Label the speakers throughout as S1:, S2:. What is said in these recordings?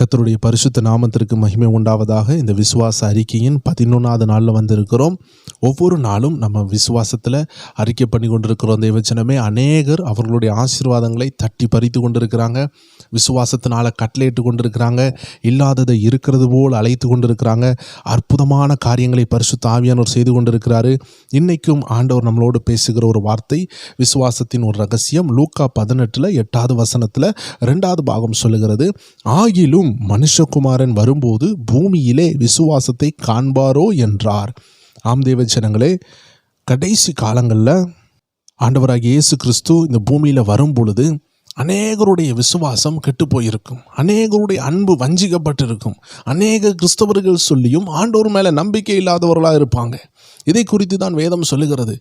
S1: கர்த்தருடைய பரிசுத்த நாமத்திற்கு மகிமை உண்டாவதாக. இந்த விசுவாச அறிக்கையின் 11வது நாளில் வந்திருக்கிறோம். ஒவ்வொரு நாளும் நம்ம விசுவாசத்தில் அறிக்கை பண்ணி கொண்டிருக்கிறோம். தேவஜனமே, அநேகர் அவர்களுடைய ஆசீர்வாதங்களை தட்டி பறித்து கொண்டிருக்கிறாங்க. விசுவாசத்தினால் கட்டளையிட்டு கொண்டிருக்கிறாங்க. இல்லாததை இருக்கிறது போல் அழைத்து கொண்டிருக்கிறாங்க. அற்புதமான காரியங்களை பரிசுத்த ஆவியானவர் செய்து கொண்டிருக்கிறாரு. இன்னைக்கும் ஆண்டவர் நம்மளோடு பேசுகிற ஒரு வார்த்தை, விசுவாசத்தின் ஒரு ரகசியம். லூக்கா 18:8 2வது பாகம் சொல்லுகிறது, ஆகிலும் மனுஷகுமாரன் வரும்போது பூமியிலே விசுவாசத்தை காண்பாரோ என்றார். ஆம் தேவஜனங்களே, கடைசி காலங்களில் ஆண்டவராகிய இயேசு கிறிஸ்து இந்த பூமியில் வரும் பொழுது அநேகருடைய விசுவாசம் கெட்டு போயிருக்கும். அநேகருடைய அன்பு வஞ்சிக்கப்பட்டிருக்கும். அநேக கிறிஸ்தவர்கள் சொல்லியும் ஆண்டவர் மேலே நம்பிக்கை இல்லாதவர்களாக இருப்பாங்க. இதை குறித்து தான் வேதம் சொல்லுகிறது.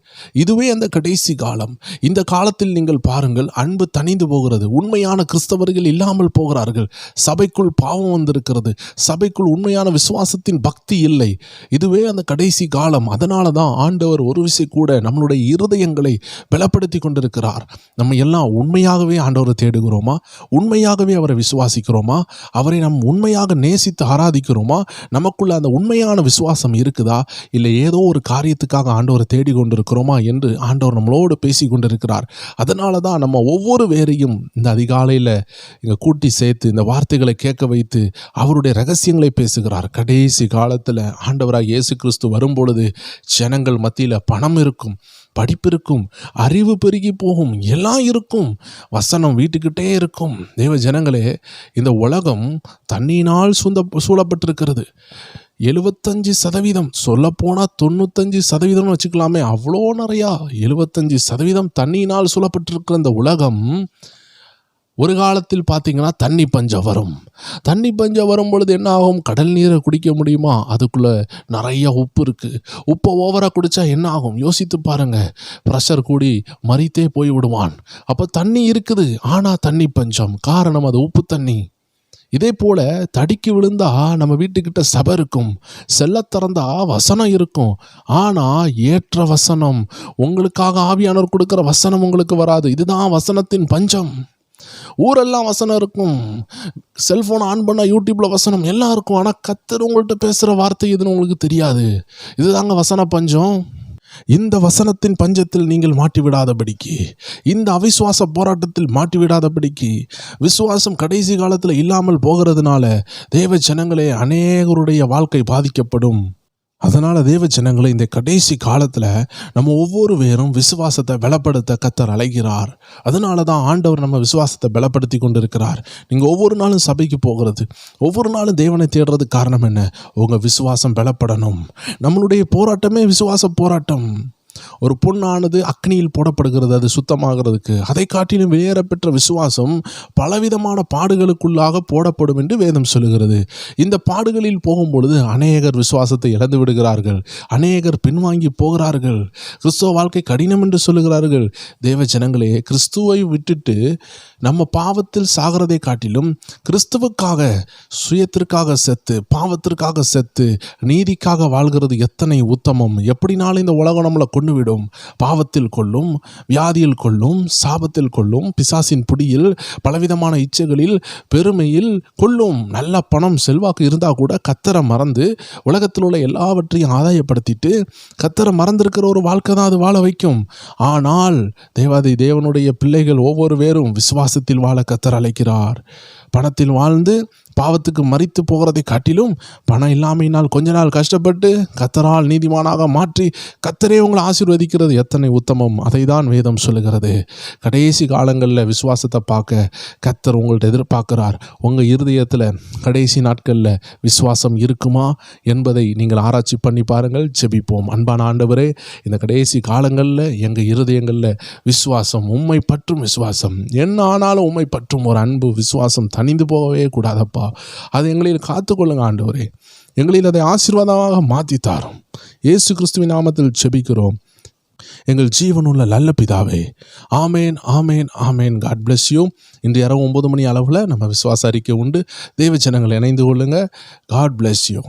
S1: இதுவே அந்த கடைசி காலம். இந்த காலத்தில் நீங்கள் பாருங்கள், அன்பு தணிந்து போகிறது. உண்மையான கிறிஸ்தவர்கள் இல்லாமல் போகிறார்கள். சபைக்குள் பாவம் வந்திருக்கிறது. சபைக்குள் உண்மையான விசுவாசத்தின் பக்தி இல்லை. இதுவே அந்த கடைசி காலம். அதனால தான் ஆண்டவர் ஒரு விசை கூட நம்மளுடைய இருதயங்களை பலப்படுத்தி கொண்டிருக்கிறார். நம்ம எல்லாம் உண்மையாகவே ஆண்டவரை தேடுகிறோமா? உண்மையாகவே அவரை விசுவாசிக்கிறோமா? அவரை நாம் உண்மையாக நேசித்து ஆராதிக்கிறோமா? நமக்குள்ள அந்த உண்மையான விசுவாசம் இருக்குதா? இல்லை ஏதோ ஒரு காரியத்துக்காக ஆண்டவரை தேடி கொண்டிருக்கிறோமா என்று ஆண்டவர் நம்மளோடு பேசி கொண்டிருக்கிறார். அதனால தான் நம்ம ஒவ்வொரு வேரையும் இந்த அதிகாலையில் இங்கே கூட்டி சேர்த்து இந்த வார்த்தைகளை கேட்க வைத்து அவருடைய ரகசியங்களை பேசுகிறார். கடைசி காலத்தில் ஆண்டவராக இயேசு கிறிஸ்து வரும்பொழுது ஜனங்கள் மத்தியில் பணம் இருக்கும், படிப்பு இருக்கும், அறிவு பெருகி போகும், எல்லாம் இருக்கும், வசனம் வீட்டுக்கிட்டே இருக்கும். தேவ ஜனங்களே, இந்த உலகம் தண்ணியினால் சூழப்பட்டிருக்கிறது. 75%, சொல்லப்போனால் 95% வச்சுக்கலாமே, அவ்வளோ நிறையா. 75% தண்ணியினால் சூழப்பட்டிருக்கிற இந்த உலகம் ஒரு காலத்தில் பார்த்தீங்கன்னா தண்ணி பஞ்சம் வரும். தண்ணி பஞ்சம் வரும் பொழுது என்ன ஆகும்? கடல் நீரை குடிக்க முடியுமா? அதுக்குள்ளே நிறைய உப்பு இருக்குது. உப்பை ஓவராக குடித்தா என்ன ஆகும்? யோசித்து பாருங்கள். ப்ரெஷர் கூடி மறித்தே போய் விடுவான். அப்போ தண்ணி இருக்குது, ஆனால் தண்ணி பஞ்சம். காரணம் அது உப்பு தண்ணி. இதே போல் தடிக்கு விழுந்தா நம்ம வீட்டுக்கிட்ட சபை இருக்கும், செல்ல திறந்தா வசனம் இருக்கும், ஆனால் ஏற்ற வசனம், உங்களுக்காக ஆவியானவர் கொடுக்குற வசனம் உங்களுக்கு வராது. இதுதான் வசனத்தின் பஞ்சம். ஊரெல்லாம் வசனம் இருக்கும், செல்ஃபோன் ஆன் பண்ணால் யூடியூப்பில் வசனம் எல்லாம் இருக்கும், ஆனால் கர்த்தர் உங்கள்கிட்ட பேசுகிற வார்த்தை எதுன்னு உங்களுக்கு தெரியாது. இதுதாங்க வசன பஞ்சம். இந்த வசனத்தின் பஞ்சத்தில் நீங்கள் மாட்டிவிடாதபடிக்கு, இந்த அவிசுவாச போராட்டத்தில் மாட்டிவிடாதபடிக்கு, விசுவாசம் கடைசி காலத்தில் இல்லாமல் போகிறதுனால தேவ ஜனங்களே அநேகருடைய வாழ்க்கை பாதிக்கப்படும். அதனால் தேவ ஜனங்களை இந்த கடைசி காலத்தில் நம்ம ஒவ்வொரு பேரும் விசுவாசத்தை பலப்படுத்த கர்த்தர் அழைக்கிறார். அதனால தான் ஆண்டவர் நம்ம விசுவாசத்தை பலப்படுத்தி கொண்டிருக்கிறார். நீங்கள் ஒவ்வொரு நாளும் சபைக்கு போகிறது, ஒவ்வொரு நாளும் தேவனை தேடுறது காரணம் என்ன? உங்கள் விசுவாசம் பலப்படணும். நம்மளுடைய போராட்டமே விசுவாச போராட்டம். ஒரு பொண்ணானது அக்னியில் போடப்படுகிறது அது சுத்தமாகிறதுக்கு. அதை காட்டிலும் வெளியேறப்பெற்ற விசுவாசம் பலவிதமான பாடுகளுக்குள்ளாக போடப்படும் என்று வேதம் சொல்லுகிறது. இந்த பாடுகளில் போகும்பொழுது அநேகர் விசுவாசத்தை இழந்து விடுகிறார்கள். அநேகர் பின்வாங்கி போகிறார்கள். கிறிஸ்துவ வாழ்க்கை கடினம் என்று சொல்லுகிறார்கள். தேவ ஜனங்களே, கிறிஸ்துவை விட்டுட்டு நம்ம பாவத்தில் சாகிறதை காட்டிலும் கிறிஸ்துவுக்காக, சுயத்திற்காக செத்து, பாவத்திற்காக செத்து, நீதிக்காக வாழ்கிறது எத்தனை உத்தமம். எப்படினாலும் இந்த உலகம் நம்மளை கொண்டுவிடும். பாவத்தில் கொள்ளும், வியாதியில் கொள்ளும், சாபத்தில் கொள்ளும், பிசாசின் பிடியில், பலவிதமான இச்சைகளில், பெருமையில் கொள்ளும். நல்ல பணம் செல்வாக்கு இருந்தால் கூட கர்த்தரை மறந்து உலகத்தில் உள்ள எல்லாவற்றையும் ஆதாயப்படுத்திட்டு கர்த்தரை மறந்திருக்கிற ஒரு வாழ்க்கை தான் அது வாழ வைக்கும். ஆனால் தேவாதி தேவனுடைய பிள்ளைகள் ஒவ்வொரு பேரும் விசுவாசத்தில் வாழ கர்த்தர் அழைக்கிறார். பணத்தில் வாழ்ந்து பாவத்துக்கு மரித்து போகிறதை காட்டிலும் பணம் இல்லாமையினால் கொஞ்ச நாள் கஷ்டப்பட்டு கர்த்தரால் நீதிமானாக மாற்றி கர்த்தரே உங்களை ஆசீர்வதிக்கிறது எத்தனை உத்தமம். அதை தான் வேதம் சொல்லுகிறது. கடைசி காலங்களில் விசுவாசத்தை பார்க்க கர்த்தர் உங்கள்ட்ட எதிர்பார்க்கிறார். உங்கள் இருதயத்தில் கடைசி நாட்களில் விசுவாசம் இருக்குமா என்பதை நீங்கள் ஆராய்ச்சி பண்ணி பாருங்கள். ஜெபிப்போம். அன்பான ஆண்டவரே, இந்த கடைசி காலங்களில் எங்கள் இருதயங்களில் விசுவாசம், உம்மை பற்றும் விசுவாசம், என்ன ஆனாலும் உம்மை பற்றும் ஒரு அன்பு, விசுவாசம் தணிந்து போகவே கூடாதப்பா. அதை எங்களில் காத்துக்கொள்ளுங்க ஆண்டவரே. எங்களில் அதை ஆசீர்வாதமாக மாற்றி தாரும். இயேசு கிறிஸ்துவின் நாமத்தில் ஜெபிக்கிறோம் எங்கள் ஜீவனுள்ள நல்ல பிதாவே. ஆமேன், ஆமேன், ஆமேன். God bless you. இன்று இரவு 9 மணி அளவில் நம்ம விசுவாச அறிக்கை உண்டு. தேவ ஜனங்கள் இணைந்து கொள்ளுங்க. God bless you.